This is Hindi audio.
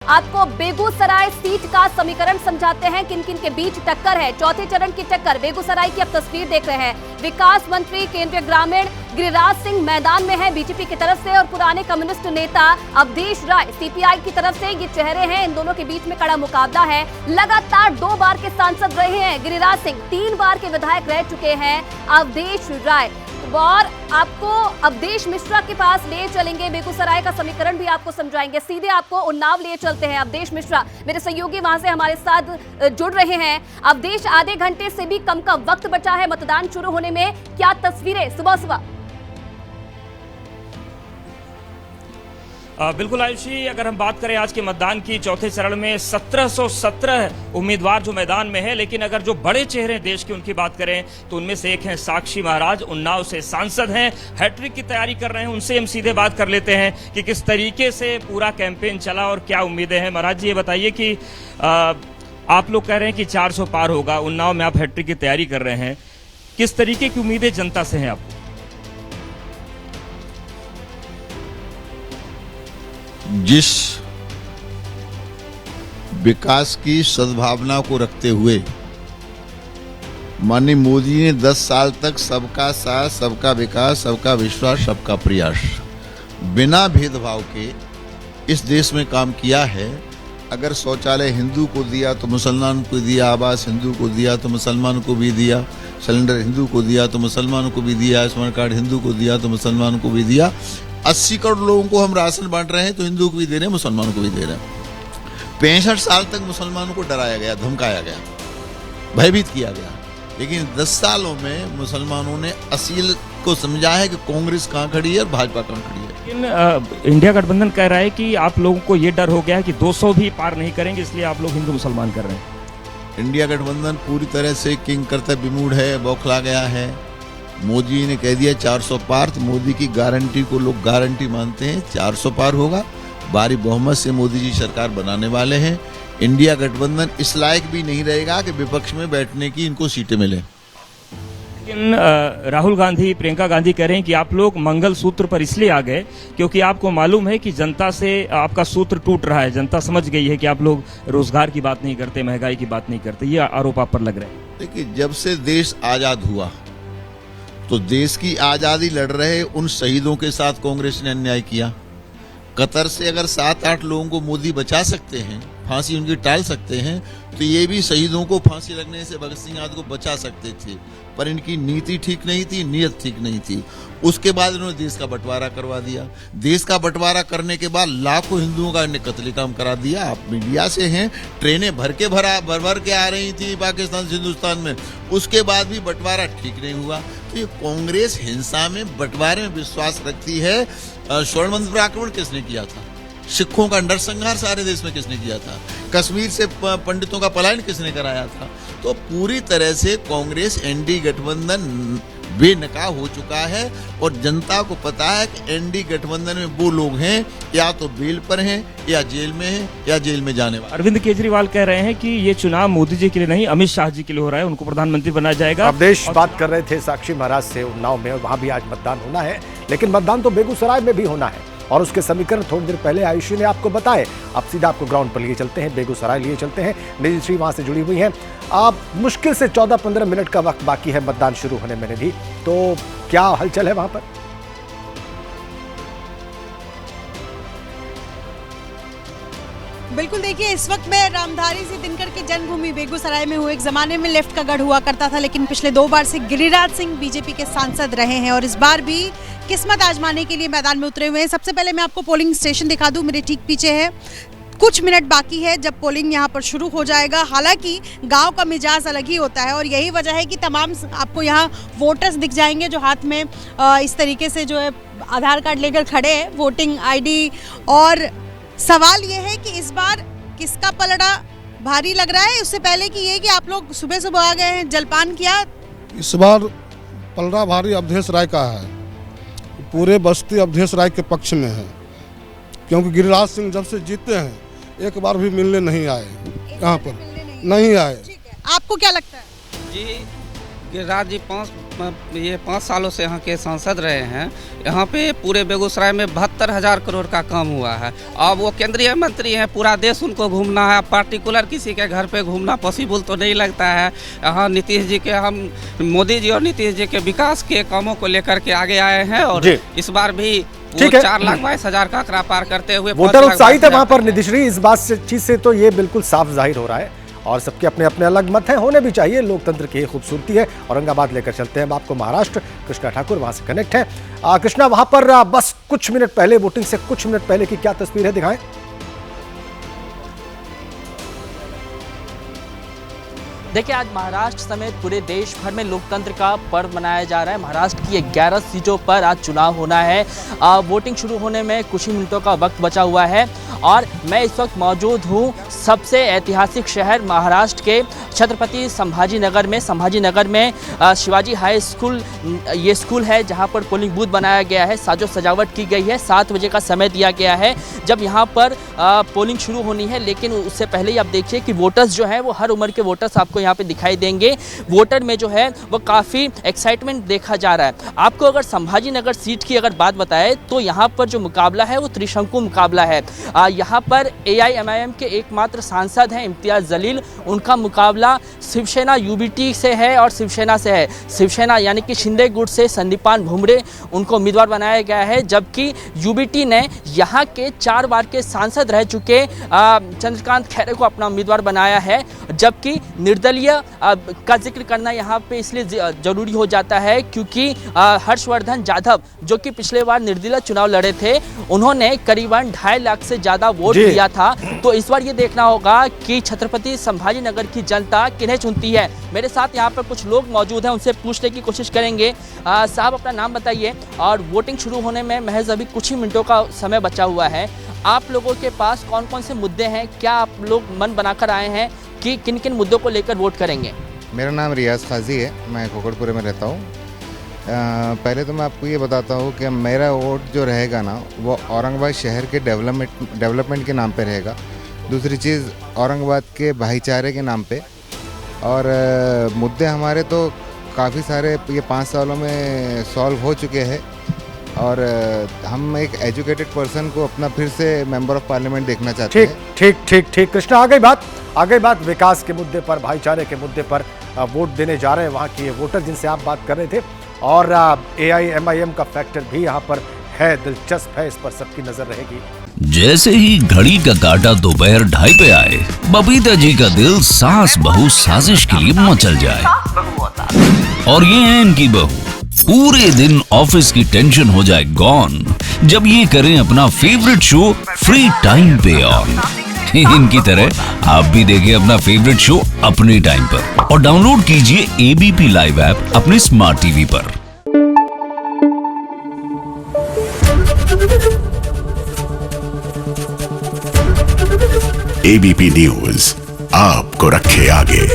आपको बेगूसराय सीट का समीकरण समझाते हैं, किन किन के बीच टक्कर है। चौथे चरण की टक्कर बेगूसराय की अब तस्वीर देख रहे हैं। विकास मंत्री केंद्रीय ग्रामीण गिरिराज सिंह मैदान में है बीजेपी की तरफ से, और पुराने कम्युनिस्ट नेता अवधेश राय सीपीआई की तरफ से ये चेहरे हैं। इन दोनों के बीच में कड़ा मुकाबला है। लगातार 2 बार के सांसद रहे हैं गिरिराज सिंह, 3 बार के विधायक रह चुके हैं अवधेश राय। और आपको अवधेश मिश्रा के पास ले चलेंगे, बेगूसराय का समीकरण भी आपको समझाएंगे। सीधे आपको उन्नाव ले चलते हैं। अवधेश मिश्रा मेरे सहयोगी वहां से हमारे साथ जुड़ रहे हैं। अवधेश, आधे घंटे से भी कम का वक्त बचा है मतदान शुरू होने में, क्या तस्वीरें सुबह सुबह? बिल्कुल आयुषी, अगर हम बात करें आज के मतदान की, चौथे चरण में 1717 उम्मीदवार जो मैदान में है, लेकिन अगर जो बड़े चेहरे देश के उनकी बात करें तो उनमें से एक हैं साक्षी महाराज, उन्नाव से सांसद हैं, हैट्रिक की तैयारी कर रहे हैं। उनसे हम सीधे बात कर लेते हैं कि किस तरीके से पूरा कैंपेन चला और क्या उम्मीदें हैं। महाराज जी, ये बताइए कि आप लोग कह रहे हैं कि 400 पार होगा, उन्नाव में आप हैट्रिक की तैयारी कर रहे हैं, किस तरीके की उम्मीदें जनता से हैं आपको? जिस विकास की सद्भावना को रखते हुए माननीय मोदी ने 10 साल तक सबका साथ, सबका विकास, सबका विश्वास, सबका प्रयास बिना भेदभाव के इस देश में काम किया है। अगर शौचालय हिंदू को दिया तो मुसलमान को दिया, आवास हिंदू को दिया तो मुसलमान को भी दिया, सिलेंडर हिंदू को दिया तो मुसलमानों को भी दिया, आयुष्मान कार्ड हिंदू को दिया तो मुसलमानों को भी दिया। 80 करोड़ लोगों को हम राशन बांट रहे हैं तो हिंदू को भी दे रहे हैं, मुसलमानों को भी दे रहे हैं। 65 साल तक मुसलमानों को डराया गया, धमकाया गया, भयभीत किया गया, लेकिन 10 सालों में मुसलमानों ने असील को समझा है कि कांग्रेस कहाँ खड़ी है और भाजपा कहाँ खड़ी है। लेकिन इंडिया गठबंधन कह रहा है कि आप लोगों को ये डर हो गया है कि 200 भी पार नहीं करेंगे, इसलिए आप लोग हिंदू मुसलमान कर रहे हैं। इंडिया गठबंधन पूरी तरह से किंग कर्तव्य विमूढ़ है, बौखला गया है। मोदी ने कह दिया 400 पार, तो मोदी की गारंटी को लोग गारंटी मानते हैं। 400 पार होगा, भारी बहुमत से मोदी जी सरकार बनाने वाले हैं। इंडिया गठबंधन इस लायक भी नहीं रहेगा कि विपक्ष में बैठने की इनको सीटें मिले। लेकिन राहुल गांधी, प्रियंका गांधी कह रहे हैं कि आप लोग मंगल सूत्र पर इसलिए आ गए क्योंकि आपको मालूम है कि जनता से आपका सूत्र टूट रहा है। जनता समझ गई है कि आप लोग रोजगार की बात नहीं करते, महंगाई की बात नहीं करते। ये आरोप आप पर लग रहे हैं। देखिए, जब से देश आजाद हुआ तो देश की आजादी लड़ रहे उन शहीदों के साथ कांग्रेस ने अन्याय किया। कतर से अगर 7-8 लोगों को मोदी बचा सकते हैं, फांसी उनकी टाल सकते हैं, तो ये भी शहीदों को फांसी लगने से भगत सिंह आदि को बचा सकते थे। पर इनकी नीति ठीक नहीं थी, नीयत ठीक नहीं थी। उसके बाद इन्होंने देश का बंटवारा करवा दिया। देश का बंटवारा करने के बाद लाखों हिंदुओं का इन्हें कत्लेआम करा दिया। आप मीडिया से हैं, ट्रेनें भर भर के आ रही थी पाकिस्तान से हिंदुस्तान में, उसके बाद भी बंटवारा ठीक नहीं हुआ। तो ये कांग्रेस हिंसा में, बंटवारे में विश्वास रखती है। स्वर्ण मंदिर पर आक्रमण किसने किया था? सिखों का नरसंहार सारे देश में किसने किया था? कश्मीर से पंडितों का पलायन किसने कराया था? तो पूरी तरह से कांग्रेस एनडी गठबंधन बेनकाह हो चुका है और जनता को पता है कि एनडी गठबंधन में वो लोग हैं या तो बेल पर हैं या जेल में हैं या जेल में जाने वाले। अरविंद केजरीवाल कह रहे हैं कि ये चुनाव मोदी जी के लिए नहीं, अमित शाह जी के लिए हो रहा है, उनको प्रधानमंत्री बनाया जाएगा। अवधेश बात कर रहे थे साक्षी महाराज से उन्नाव में, और वहां भी आज मतदान होना है, लेकिन मतदान तो बेगूसराय में भी होना है और उसके समीकरण थोड़ी देर पहले आयुषी ने आपको बताए। अब सीधा आपको ग्राउंड पर लिए चलते हैं, बेगूसराय लिए चलते हैं। निधि श्री वहां से जुड़ी हुई हैं। आप मुश्किल से 14-15 मिनट का वक्त बाकी है मतदान शुरू होने में भी, तो क्या हलचल है वहां पर? बिल्कुल, देखिए इस वक्त मैं रामधारी सिंह दिनकर की जन्मभूमि बेगूसराय में हूँ। एक जमाने में लेफ्ट का गढ़ हुआ करता था, लेकिन पिछले 2 बार से गिरिराज सिंह बीजेपी के सांसद रहे हैं और इस बार भी किस्मत आजमाने के लिए मैदान में उतरे हुए हैं। सबसे पहले मैं आपको पोलिंग स्टेशन दिखा दूं, मेरे ठीक पीछे है। कुछ मिनट बाकी है जब पोलिंग यहाँ पर शुरू हो जाएगा। हालांकि गांव का मिजाज अलग ही होता है और यही वजह है कि तमाम आपको यहाँ वोटर्स दिख जाएंगे जो हाथ में इस तरीके से जो है आधार कार्ड लेकर खड़े हैं, वोटिंग ID। और सवाल ये है कि इस बार किसका पलड़ा भारी लग रहा है। उससे पहले कि ये कि आप लोग सुबह सुबह आ गए हैं, जलपान किया। इस बार पलड़ा भारी अवधेश राय का है। पूरे बस्ती अवधेश राय के पक्ष में है, क्योंकि गिरिराज सिंह जब से जीते हैं एक बार भी मिलने नहीं आए, यहाँ पर नहीं आए। आपको क्या लगता है? जी, गिरिराज जी 5 ये 5 सालों से यहाँ के सांसद रहे हैं। यहाँ पे पूरे बेगूसराय में 72,000 करोड़ का काम हुआ है। अब वो केंद्रीय मंत्री हैं, पूरा देश उनको घूमना है, पार्टिकुलर किसी के घर पे घूमना पॉसिबल तो नहीं लगता है। यहाँ नीतीश जी के, हम मोदी जी और नीतीश जी के विकास के कामों को लेकर के आगे आए हैं और इस बार भी 4,22,000 का आंकड़ा पार करते हुए वोटर उत्साहित है वहां पर। निधिश्री, इस बात से चीज से तो ये बिल्कुल साफ जाहिर हो रहा है और सबके अपने अपने अलग मत हैं, होने भी चाहिए, लोकतंत्र की खूबसूरती है। औरंगाबाद लेकर चलते हैं आपको महाराष्ट्र। कृष्णा ठाकुर वहां से कनेक्ट है। कृष्णा, वहां पर बस कुछ मिनट पहले, वोटिंग से कुछ मिनट पहले की क्या तस्वीर है, दिखाएं। देखिए, आज महाराष्ट्र समेत पूरे देश भर में लोकतंत्र का पर्व मनाया जा रहा है। महाराष्ट्र की 11 सीटों पर आज चुनाव होना है। वोटिंग शुरू होने में कुछ ही मिनटों का वक्त बचा हुआ है और मैं इस वक्त मौजूद हूँ सबसे ऐतिहासिक शहर महाराष्ट्र के छत्रपति संभाजी नगर में। संभाजी नगर में शिवाजी हाई स्कूल, ये स्कूल है जहाँ पर पोलिंग बूथ बनाया गया है, साजो सजावट की गई है। 7 बजे का समय दिया गया है जब यहाँ पर पोलिंग शुरू होनी है, लेकिन उससे पहले ही आप देखिए कि वोटर्स जो हैं वो हर उम्र के वोटर्स आपको यहाँ पे दिखाई देंगे। वोटर में जो है वो काफ़ी एक्साइटमेंट देखा जा रहा है। आपको अगर संभाजी नगर सीट की अगर बात बताए तो यहाँ पर जो मुकाबला है वो त्रिशंकु मुकाबला है। यहाँ पर AIMIM के एकमात्र सांसद हैं इम्तियाज जलील, उनका मुकाबला शिवसेना UBT से है और शिवसेना से है। शिवसेना यानी कि शिंदे गुट से संदीपान भुमरे उनको उम्मीदवार बनाया गया है, जबकि UBT ने यहाँ के 4 बार के सांसद रह चुके चंद्रकांत खैरे को अपना उम्मीदवार बनाया है। जबकि निर्दलीय का जिक्र करना यहाँ पे इसलिए जरूरी हो जाता है क्योंकि हर्षवर्धन जाधव जो कि पिछले बार निर्दलीय चुनाव लड़े थे, उन्होंने करीबन 2.5 लाख से ज्यादा वोट दिया था। तो इस बार ये देखना होगा कि छत्रपति संभाजी नगर की जनता किन्हें चुनती है। मेरे साथ यहाँ पर कुछ लोग मौजूद हैं, उनसे पूछने की कोशिश करेंगे। साहब, अपना नाम बताइए और वोटिंग शुरू होने में महज अभी कुछ ही मिनटों का समय बचा हुआ है। आप लोगों के पास कौन कौन से मुद्दे हैं, क्या आप लोग मन बनाकर आए हैं कि किन किन मुद्दों को लेकर वोट करेंगे? मेरा नाम रियाज खाजी है, मैं कोकड़पुरे में रहता हूँ। पहले तो मैं आपको ये बताता हूँ कि मेरा वोट जो रहेगा ना वो औरंगाबाद शहर के डेवलपमेंट के नाम पे रहेगा। दूसरी चीज़ औरंगाबाद के भाईचारे के नाम पे। और मुद्दे हमारे तो काफ़ी सारे ये 5 सालों में सॉल्व हो चुके हैं और हम एक एजुकेटेड पर्सन को अपना फिर से मेंबर ऑफ पार्लियामेंट देखना चाहते हैं। ठीक कृष्णा, आ गई बात विकास के मुद्दे पर, भाईचारे के मुद्दे पर वोट देने जा रहे हैं वहाँ के वोटर जिनसे आप बात कर रहे थे। और AIMIM का फैक्टर भी यहाँ पर है, दिलचस्प है, इस पर सबकी नजर रहेगी। जैसे ही घड़ी का काटा दोपहर 2:30 पे आए, बबीता जी का दिल सास बहू साजिश के लिए मचल जाए। और ये है इनकी बहू, पूरे दिन ऑफिस की टेंशन हो जाए गॉन जब ये करें अपना फेवरेट शो फ्री टाइम पे ऑन। इनकी तरह आप भी देखें अपना फेवरेट शो अपने टाइम पर और डाउनलोड कीजिए ABP लाइव ऐप अपने स्मार्ट टीवी पर। ABP न्यूज आपको रखे आगे।